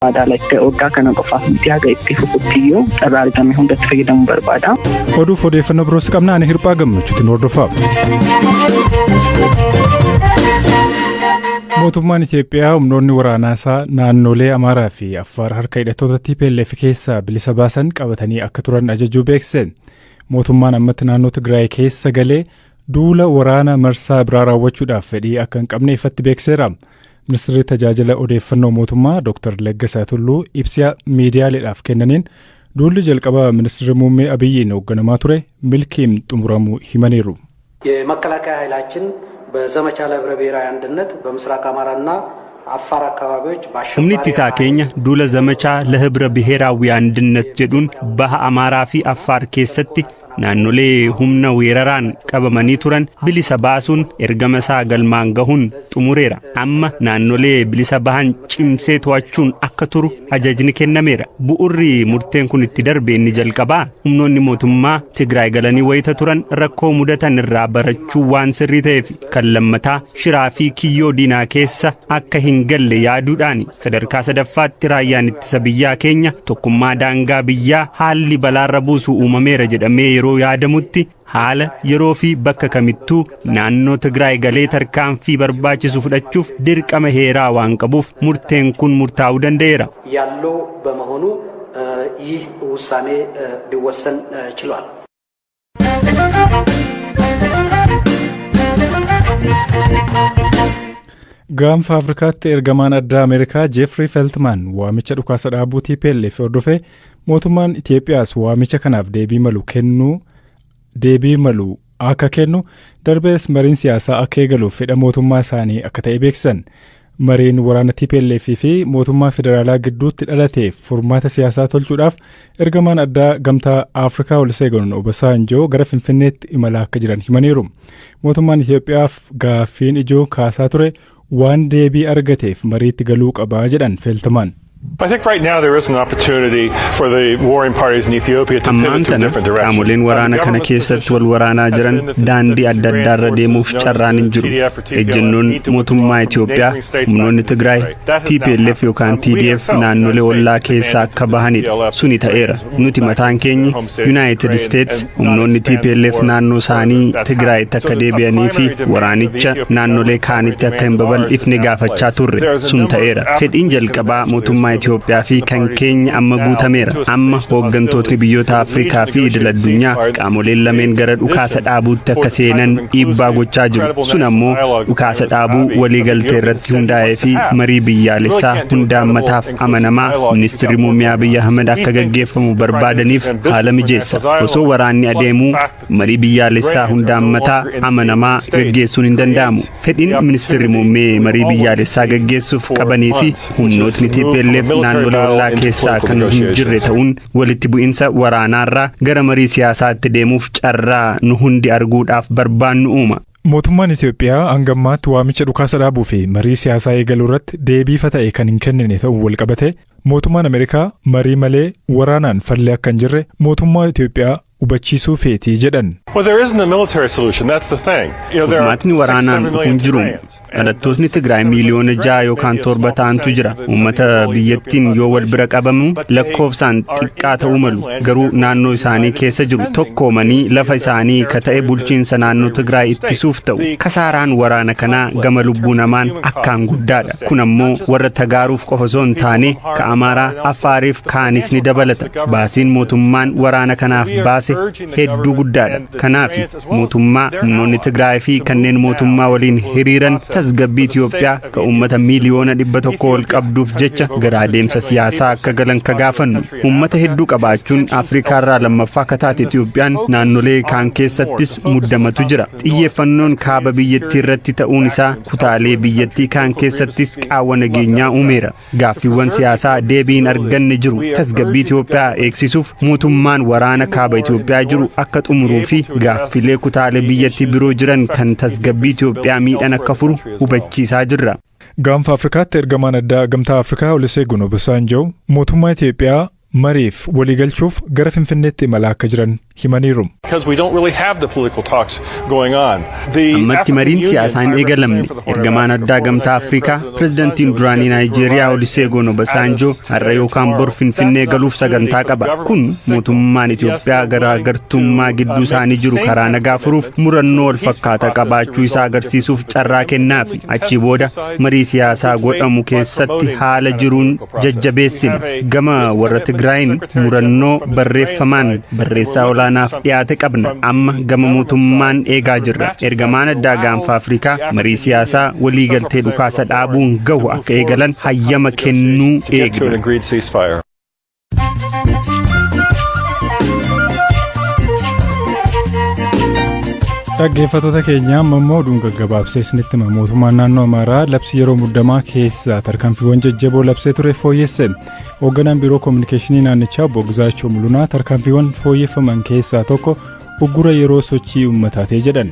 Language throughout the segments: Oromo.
Ada like akka kana qofa miti haga itti fufutiyyo xaraartame hundatti fayyadamu barbaada. Oduu odeeffannoo biroos qabna ani hirphaa gammachuutiin hordofaa. Mootummaan Itoophiyaa humnoonni waraanaasaa naannolee Amaaraa fi Affaar harka hidhattoota TPLF keessaa bilisa baasan qabatanii akka turan ajajuu beekse. Mootummaan ammatti naannoo Tigraay keessa galee duula waraana marsaa biraa raawwachuudhaaf fedhii akka hin qabne ifatti beekseera. Ministeerri tajaajila odeeffannoo mootummaa Dr. Leggasaa Tulluu ibsa miidiyaaleedhaaf kennaniin duulli jalqaba ministeerri muummee Abiyyiin hoogganamaa ture milkiin xumuramuu himaniiru. የመከላከያ ኃይላችን በዘመቻ ለህብረ ብሔራዊ አንድነት በምስራቅ አማራና አፋር አካባቢዎች humni ittisaa keenya duula zamachaa ለህብረ ብሔራዊ አንድነት jedhuun baha amaaraa fi affaar keessatti naannolee humna weeraraan qabamanii turan bilisa baasuun ergama isaa galmaan gahuun xumureera. Amma naannolee bilisa bahan cimsee to'achuun akka turu ajajni kennameera. Bu'urri murteen kun itti darbe inni jalqabaa humnoonni mootummaa Tigraay galanii wayita turan rakkoo mudatan irraa barachuu waan sirrii ta'eef kan lammataa shiraa fi kiyyoo diinaa keessa akka hin galle yaaduudhaan sadarkaa sadaffaatti raayyaan ittisa biyyaa keenya tokkummaa daangaa biyyaa haalli balaarra buusu uumameera jedhamee yeroo yaadamutti haala yeroo fi bakka kamittuu naannoo Tigraay galee tarkaanfii barbaachisu fudhachuuf dirqama heeraa waan qabuuf murteen kun murtaa'uu danda'eera. ያለው በመሆኑ ይህ ውሳኔ ሊወሰን ችሏል። Gaanfa Afrikaatti ergamaan adda Ameerikaa Jeffrey Feltman waamicha dhukaasa dhaabuu TPLF hordofee mootummaan Itoophiyaas waamicha kanaaf deebii malu akka kennu darbees mariin siyaasaa akka eegaluuf fedha mootummaa isaanii akka ta'e beeksan. Mariin waraana TPLF fi mootummaa federaalaa gidduutti dhalateef furmaata siyaasaa tolchuudhaaf ergamaan addaa gamtaa Afrikaa Oluseegun Obasanjoo gara Finfinneetti imalaa akka jiran himaniiru. Mootummaan Itoophiyaaf gaaffiin ijoo kaasaa ture waan deebii argateef mariitti galuu qabaa jedhan Feltman. I think right now there is an opportunity for the warring parties in Ethiopia to pivot to a different direction. Qaamoleen waraana kana keessatti wal waraanaa jiran daandii adda addaarra deemuuf carraan hin jiru. Ejjennoon mootummaa Itoophiyaa humnoonni Tigraay TPLF yookaan TDF naannolee ollaa keessaa akka bahanidha. Suni ta'eera. Nuti mataan keenyi United States humnoonni TPLF naannoo isaanii Tigraayitti akka deebi'anii fi waraanicha naannolee kaanitti akka hin babal'ifne gaafachaa turre. Sun ta'eera. Fedhiin jalqabaa mootummaa Itoophiyaa fi kan keenya amma guutameera. Amma hooggantootni biyyoota Afrikaa fi idil addunyaa qaamoleen lameen gara dhukaasa dhaabuutti akka seenan dhiibbaa gochaa jiru. Sun ammoo dhukaasa dhaabuu waliigaltee irratti hundaa'ee fi marii biyyaalessaa hundaammataaf amanamaa ministeerri muummee Abiy Ahmed akka gaggeeffamu barbaadaniif haala mijeessa. Osoo waraanni adeemuu marii biyyaalessaa hundaammataa amanamaa gaggeessuun hin danda'amu. Fedhiin ministeerri muummee marii biyyaalessaa gaggeessuuf qabanii fi humnootni TPLF naannolee ollaa keessaa kan hin jirre ta'uun walitti bu'insa waraanaarraa gara marii siyaasaatti deemuuf carraa nu hundi arguudhaaf barbaannu uuma. Mootummaan Itoophiyaa hangammaatti waamicha dhukaasa dhaabuu fi marii siyaasaa eegaluu irratti deebii ta'e kan hin kennine ta'uun wal qabate mootummaan Ameerikaa marii malee waraanaan fallee akka hin jirre mootummaa Itoophiyaa hubachiisuu feetii jedhan. Well, there isn't a military solution. That's the thing. Furmaatni waraanaan hin jiru. Dhalattoonni Tigraay miliyoona 6 yookaan 7 ta'antu jira. Uummata biyyattiin yoo wal bira qabamu lakkoofsaan xiqqaa ta'uu malu. Garuu naannoo isaanii keessa jiru tokkoomanii lafa isaanii ka ta'e bulchiinsa naannoo Tigraay ittisuuf ta'u. Kasaaraan waraana kanaa gama lubbuu namaan akkaan guddaadha. Kun ammoo warra tagaaruuf qofa osoo hin taane ka Amaaraa, Affaariif kaanis ni dabalata. Baasiin mootummaan waraana kanaaf baase hedduu guddaadha. Kanaaf mootummaa humnoonni Tigraay fi kanneen mootummaa waliin hiriiran tasgabbii Itoophiyaa ka uummata miliyoona 100 ol qabduuf jecha gara adeemsa siyaasaa akka galan ka gaafannu. Uummata hedduu qabaachuun Afriikaarraa lammaffaa ka taate Itoophiyaan naannolee kaan keessattis muddamatu jira. Xiyyeeffannoon kaaba biyyattii irratti ta'uun isaa kutaalee biyyattii kaan keessattis qaawwa nageenyaa uumeera. Gaaffiiwwan siyaasaa deebiin arganne jiru. Tasgabbii Itoophiyaa eegsisuuf mootummaan waraana kaaba Itoophiyaa jiru akka xumuruu fi gaaffilee kutaalee biyyattii biroo jiran kan tasgabbii Itoophiyaa miidhan akka furu hubachiisaa jirra. Gaanfa Afrikaatti ergamaan addaa gamtaa Afrikaa Oluseegun Obasanjoo mootummaa Itoophiyaa mariif waliigalchuuf gara Finfinneetti imalaa akka jiran himaniiru. Because we don't really have the political talks going on. Ammatti mariin siyaasaa hin eegalamne. Ergamaan addaa gamtaa Afrikaa pirezidantiin duraanii Naayijeeriyaa Olusegun Obasanjo har'a yookaan bor Finfinnee galuuf sagantaa qaba. Kun mootummaan Itoophiyaa garaagartummaa gidduu isaanii jiru karaa nagaa furuuf murannoo wal fakkaataa qabaachuu isaa agarsiisuuf carraa kennaafi. Achi booda marii siyaasaa godhamu keessatti haala jiruun jajjabeessina. Gama warra Tigraayin murannoo barreeffamaan barreessaa olaanaaf dhiyaate qabna. Amma gama mootummaan eegaa jirra. Ergamaan addaa gaanfa Afrikaa marii siyaasaa waliigaltee dhukaasa dhaabuun gahu akka eegalan hayyama kennuu eegna. Dhaggeeffattoota keenya ammoo oduun gaggabaabsee isinitti hima. Mootummaan naannoo Amaaraa labsii yeroo muddamaa keessa tarkaanfiiwwan jajjaboo labsee ture fooyyesse. Hoogganaan biiroo koominikeeshinii naannichaa obbo Gizaachoo Mulunaa tarkaanfiiwwan fooyyeffaman keessaa tokko uggura yeroo sochii uummataatee jedhan.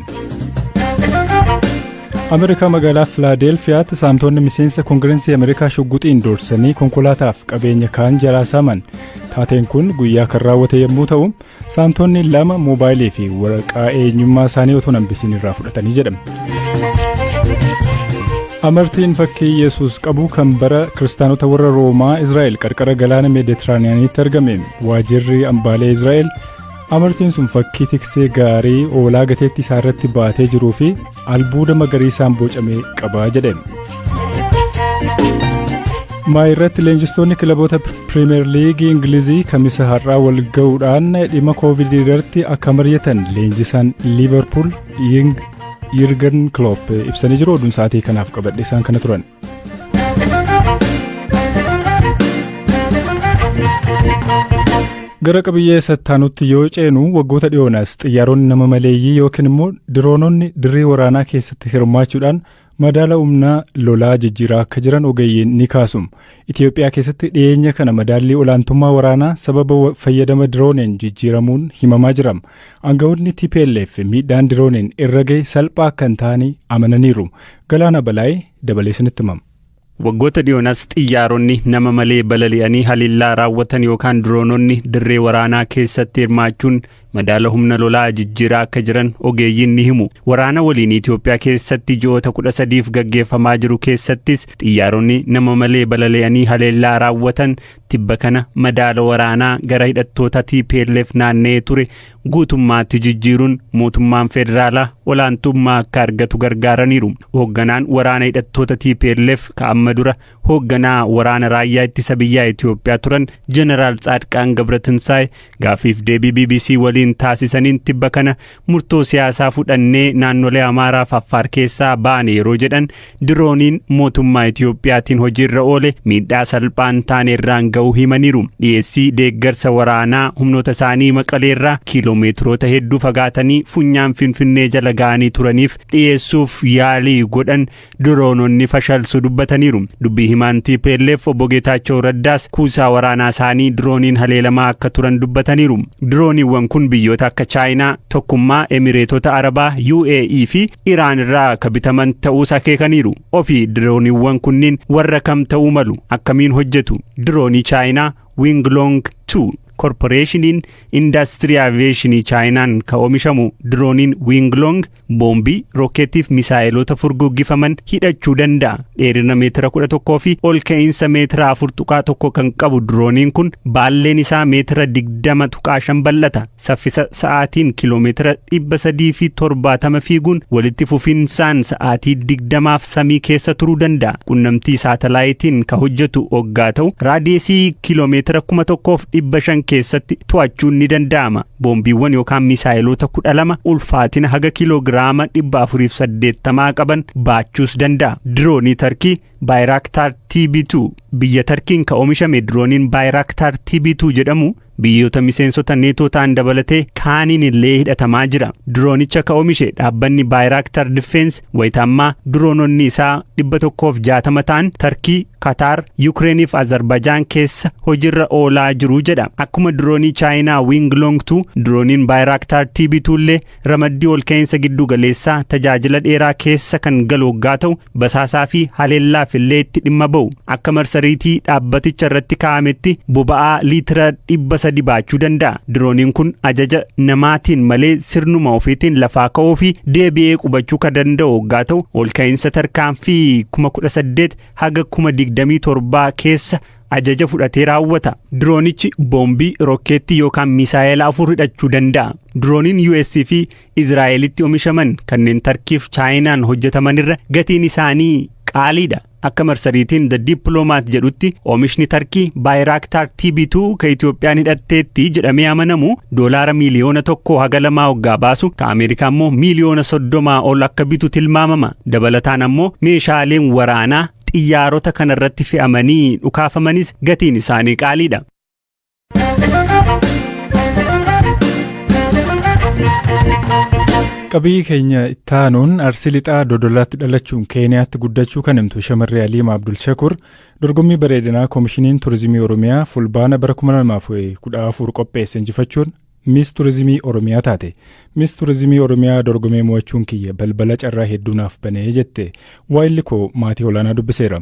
Ameerikaa magaalaa Filaadelfiyaatti saamtonni miseensa Koongireensii Ameerikaa shugguxiin doorsanii konkolaataaf qabeenya kaan jalaa saaman. Taateen kun guyyaa kan raawwate yommuu ta'u, saamtonni 2 moobaayilii fi waraqaa eenyummaa isaanii otoo hambisiin irraa fudhatanii jedhama. Amartiin fakkii Yesuus qabu kan bara kiristaanota warra Roomaa Israa'el qarqara galaana Meeditiraaniyaaniitti argame. Waajjirri hambaalee Israa'el amartiin sun fakkii tiksee gaarii oolaa gateetti isaa irratti baatee jiruu fi albuuda magariisaan bocamee qabaa jedhe. Maayirratti leenjistoonni kilaboota Pirimeer Liigii Ingilizii kamisa har'aa wal ga'uudhaan dhimma Koovid irratti akka mari'atan leenjisaan Liiverpuul Yurgen Klopp ibsanii jiru. Oduun sa'aatii kanaaf qabadhe isaan kana turan. Gara qabiyyee sattaanutti yoo ceenu waggoota dhiyoonaas xiyyaaronni nama maleeyyii yookiin immoo diroononni dirree waraanaa keessatti hirmaachuudhaan madaala humnaa lolaa jijjiiraa akka jiran ogeeyyiin ni kaasu. Itoophiyaa keessatti dhiyeenya kana madaalli olaantummaa waraanaa sababa fayyadama dirooniin jijjiiramuun himamaa jira. Aangawoonni TPLF miidhaan dirooniin irra ga'e salphaa akka hin taane amananiiru. Galaana Balaayee dabalee isinitti himama. Waggoota dhiyoonaas xiyyaaronni nama malee balali'anii haliillaa raawwatan yookaan diroononni dirree waraanaa keessatti hirmaachuun madaala humna lolaa jijjiiraa akka jiran ogeeyyiin ni himu. Waraana waliin Itoophiyaa keessatti ji'oota 13f gaggeeffamaa jiru keessattis xiyyaaronni nama malee balali'anii haleellaa raawwatan tibba kana madaala waraanaa gara hidhattoota TPLF naanna'ee ture guutummaatti jijjiiruun mootummaan federaalaa olaantummaa akka argatu gargaaraniiru. Hoogganaan waraana hidhattoota TPLF ka'amma dura hoogganaa waraana raayyaa ittisa biyyaa Itoophiyaa turan Jeneraal Tsaadqaan Gabratinsaay gaafiif deebii BBC waliin taasisaniin tibba kana murtoo siyaasaa fudhannee naannolee Amaaraa fi Affaar keessaa baane yeroo jedhan dirooniin mootummaa Itoophiyaatiin hojiirra oole miidhaa salphaan taane irraan ga'uu himaniiru. Dhiyeessii deeggarsa waraanaa humnoota isaanii Maqaleerraa kiiloomeetiroota hedduu fagaatanii funyaan Finfinnee jala ga'anii turaniif dhiyeessuuf yaalii godhan diroononni fashalsu dubbataniiru. Dubbii himaan TPLF obbo Geetaachoo Raddaas kuusaa waraanaa isaanii dirooniin haleelamaa akka turan dubbataniiru. Dirooniiwwan kun biyyoota akka Chaayinaa, Tokkummaa Emireetota Arabaa, UAE fi Iraan irraa akka bitaman ta'uus akeekaniiru. Ofii dirooniiwwan kunniin warra kam ta'uu malu? Akkamiin hojjetu? Diroonii Chaayinaa Winglong 2 Corporation Industry Aviation Chaayinaan ka oomishamu dirooniin Winglong boombii rookeetiif misaa'eloota furguggifaman hidhachuu danda'a. Dheerina meetira 11 fi ol ka'iinsa meetira 4.1 kan qabu dirooniin kun baalleen isaa meetira 20.5 bal'ata. Saffisa sa'aatiin kiiloomeetira 370 fiiguun walitti fufinsaan sa'aatii 20f samii keessa turuu danda'a. Qunnamtii saatalaayitiin ka hojjetu oggaa ta'u raadiyeesii kiiloomeetira 1,500 keessatti to'achuun ni danda'ama. Boombiiwwan yookaan misaa'eloota 12 ulfaatina haga kiiloogiraama 480 qaban baachuus danda'a. Diroonii Tarkii Bayraktar TB2 biyya Tarkiin ka oomishame dirooniin Bayraktar TB2 jedhamu biyyoota miseensota neetoo ta'an dabalatee kaaniin illee hidhatamaa jira. Diroonicha ka oomishe dhaabbanni Bayraktar Defense wayitaammaa diroononni isaa 160 ta'an Tarkii, Qatar, Ukraine fi Azerbaijaan keessa hojiirra oolaa jiru jedha. Akkuma diroonii Chaayinaa Winglong 2 dirooniin Bayraktar TB2 illee ramaddii ol ka'iinsa giddu galeessaa tajaajila dheeraa keessa kan galu hoggaa ta'u basaasaa fi haleellaaf illee itti dhimma ba'u. Akka marsariitii dhaabbaticha irratti kaa'ametti boba'aa liitira 300 3 baachuu danda'a. Dirooniin kun ajaja namaatiin malee sirnuma ofiitiin lafaa ka'uu fi deebi'ee qubachuu kan danda'u waggaa ta'u ol ka'iinsa tarkaanfii 18,000 haga 27,000 keessa ajaja fudhatee raawwata. Diroonichi boombii, rokkeettii yookaan misaayila 4 hidhachuu danda'a. Dirooniin US fi Israa'elitti oomishaman kanneen Tarkiif Chaayinaan hojjetamanirra gatiin isaanii qaaliidha. Akka marsariitiin The Diplomat jedhutti oomishni Tarkii Bayraktar TB2 ka Itoophiyaan hidhatteetti jedhamee amanamu $1 miliyoona haga 2 waggaa baasu, ka Ameerikaa immoo miliyoona 30 ol akka bitu tilmaamama. Dabalataan ammoo meeshaaleen waraanaa xiyyaarota kanarratti fe'amanii dhukaafamanis gatiin isaanii qaaliidha. Qabii keenya ittaanuun Arsii Lixaa Dodolaatti dhalachuun Keeniyaatti guddachuu kan himtu shamarree Aliima Abdul Shakur dorgommii bareedinaa Koomishiniin Turizimii Oromiyaa fulbaana bara 2014 qopheesse injifachuun Miss Turizimii Oromiyaa taate. Miss Turizimii Oromiyaa dorgomee mo'achuun kiyya balbala carraa hedduunaaf banee jette. Waayilli koo maatii olaanaa dubbiseera.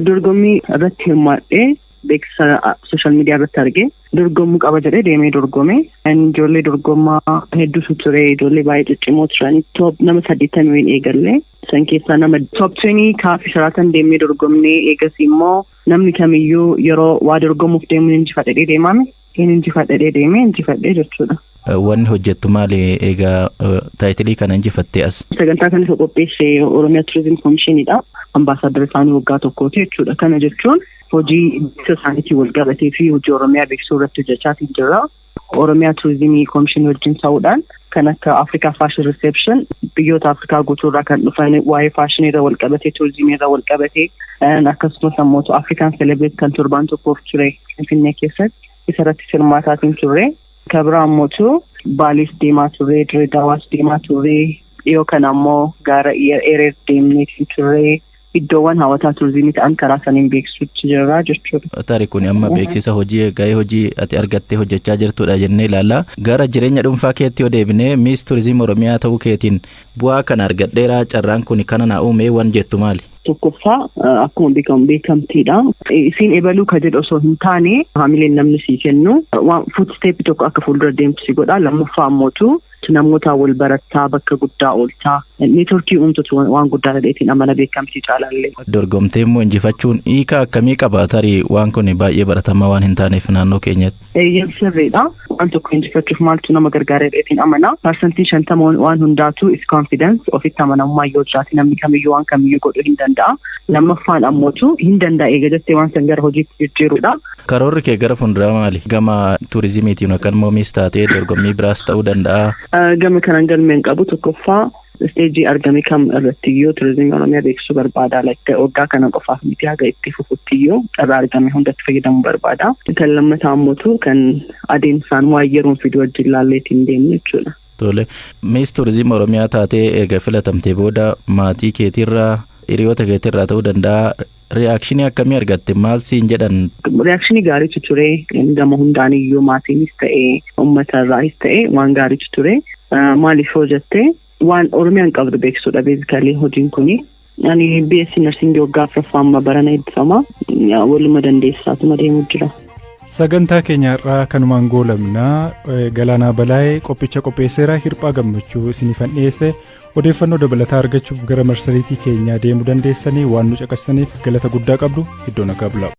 Dorgommii irratti hirmaadhee beeksisa sooshaal miidiyaa irratti argee dorgommuu qaba jedhee deemee dorgome. Ijoollee dorgommaa hedduutu ture, ijoollee baay'ee ciccimoo turan. Top nama 80 eegalle. San keessaa nama top 20 kaafii sharaatan deemee dorgomnee eegas immoo namni kamiyyuu yeroo waa dorgomuuf deemu injifadhee deemame. Injifadhee deemee injifadhee jechuudha. Wanni hojjettu maali egaa taayitilii kana injifattee as? Sagantaa kana isa qopheesse Oromiyaa Turizim Koomishiniidha. Ambaasaadara isaanii waggaa tokkooti jechuudha. Kana jechuun hojii beeksisa isaaniitiin wal qabatee fi hojii Oromiyaa beeksisuu irratti hojjechaatiin jira. Oromiyaa Turizimii Koomishinii wajjin ta'uudhaan kan akka Afrikaa Fashion Reception biyyoota Afrikaa guutuurraa kan dhufan waa'ee faashinii irra wal qabatee, turizimii irra wal qabatee akkasumas ammoo Afrikaan Celebrate kan torbaan tokkoof ture Finfinnee keessatti isarratti hirmaataatiin turre. Kabira ammoo Baalees deemaa turre, Dirreedaawaas deemaa turre, dhiyoo kana ammoo gaara Ereer deemneetiin turre. Iddoowwan hawwataa turizimii ta'an karaa saniin beeksisuutti jira jechuudha. Taarikuun amma beeksisa hojii gahee hojii ati argattee hojjechaa jirtudha jennee ilaalla. Gara jireenya dhuunfaa keetti yoo deebinee Miss Turizimii Oromiyaa ta'uu keetiin bu'aa kana argadheera carraan kun kana na uume waan jettu maali? Tokkoffaa akkuma beekamtiidha. Isiin ebaluu ka jedhu osoo hin taane haamileen namni sii kennu waan footstep tokko akka fuuldura deemtu si godha. Lammaffaa ammoo namoota wal barattaa bakka guddaa ooltaa neetworkii uumtutu waan guddaa ta'eetiin amana beekamtii caalaallee. Dorgomtee immoo injifachuun hiika akkamii qaba? Tarii waan kun baay'ee baratamaa waan hin taaneef naannoo keenyatti. Sirriidha. Waan tokko injifachuuf maaltu nama gargaara jedheetiin amana. Parsantiin 50 waan hundaatu is confidence ofitti amanamummaa yoo jiraate namni kamiyyuu waan kamiyyuu godhuu hin danda'a. Lammaffaan ammoo hin danda'a eega jettee waan san gara hojiitti jijjiirudha. Karoorri kee gara fuulduraa maali? Gama turizimiitiin yookaan immoo Miss taatee dorgommii biraas ta'uu danda'a. Gama kanaan galmeen qabu tokkoffaa isteejii argame kam irrattiyyuu turizimii Oromiyaa beeksisuu barbaada. Waggaa kana qofaaf miti haga itti fufuttiyyuu carraa argame hundatti fayyadamuu barbaada. Kan lammataa ammoo kan adeemsaan waa yeroon fiduu wajjin laalleetiin deemnu jechuudha. Tole. Miss Turizimii Oromiyaa taatee erga filatamtee booda maatii keetirraa hiriyoota keetirraa ta'uu danda'a. Reakshinii akkamii argatte? Maal siin jedhan? Reakshinii gaariitu ture. Gama hundaaniyyuu maatiinis ta'ee uummatarraas ta'ee waan gaariitu ture. Maaliif yoo jette waan Oromiyaan qabdu beeksisuudha beezikalii hojiin kuni. Ani BSc Nursing waggaa 4ffaa barana eebbifama. Waluma dandeessaatuma deemuu jira. Sagantaa keenya irraa kanumaan goolabnaa Galaanaa Balaayee qophicha qopheesseera. Hirphaa Gammachuu isiniifan dhiyeesse. Odeeffannoo dabalataa argachuuf gara marsariitii keenyaa deemuu dandeessanii waan nu caqastaniif galata guddaa qabdu. Iddoo nagaa bulaa.